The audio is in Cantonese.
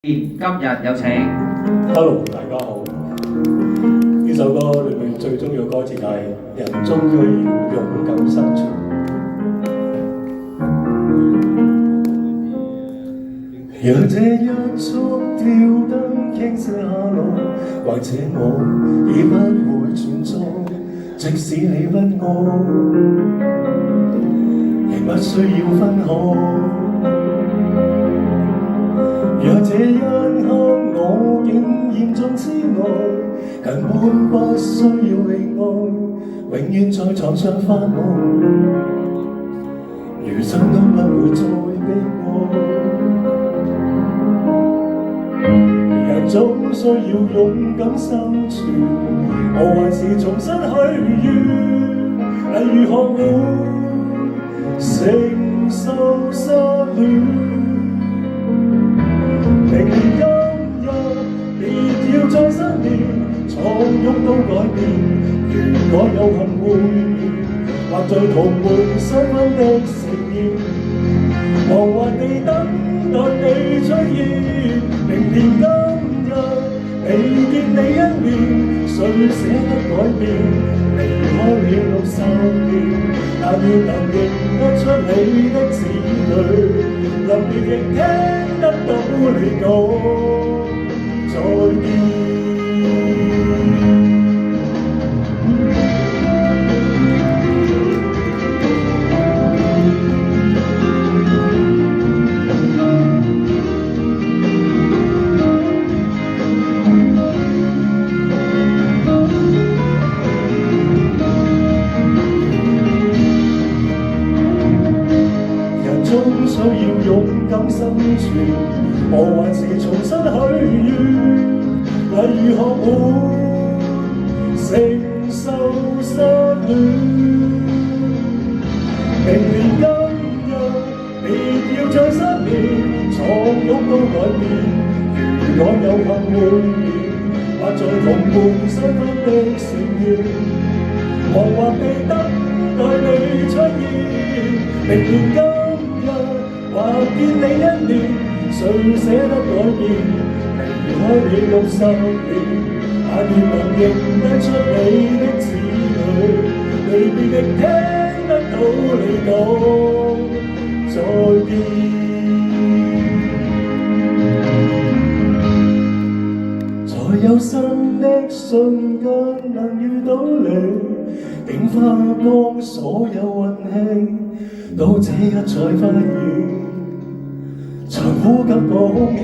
今日有請 Hello，大家好。呢首歌裏面最中意嘅歌詞係人終須要勇敢生存。讓這一束吊燈傾瀉下來，或者我已不會存在。即使你不愛，亦不需要分開。若這一刻我竟嚴重痴呆，根本不需要離愛，永遠在床上發夢，餘生都不會再悲哀。人總需要勇敢生存，我還是重新許願，例如學會承受失戀。明年今日，別要再失眠，蒼穹都改變。如果有幸會面，或在同門新婚的盛宴，惶惑地等待你出現。明年今日，未見你一面，誰捨得改變？離開了60年，但願能認得出你的子女，臨別亦聽得到你講再見。終須要勇敢生存，我還是重新許願，例如學會承受失戀。明年今日，別要再失眠，蒼穹都改變。如果有幸會面，或在同伴新婚的盛宴，惶惑地等待你出現。明年今或見你一面，誰捨得改變？離開你60年，但願能認得出你的子女，離別亦聽得到你講再見。在有生的瞬間能遇到你，竟花光所有運氣，到這日才發現，曾呼吸過空氣。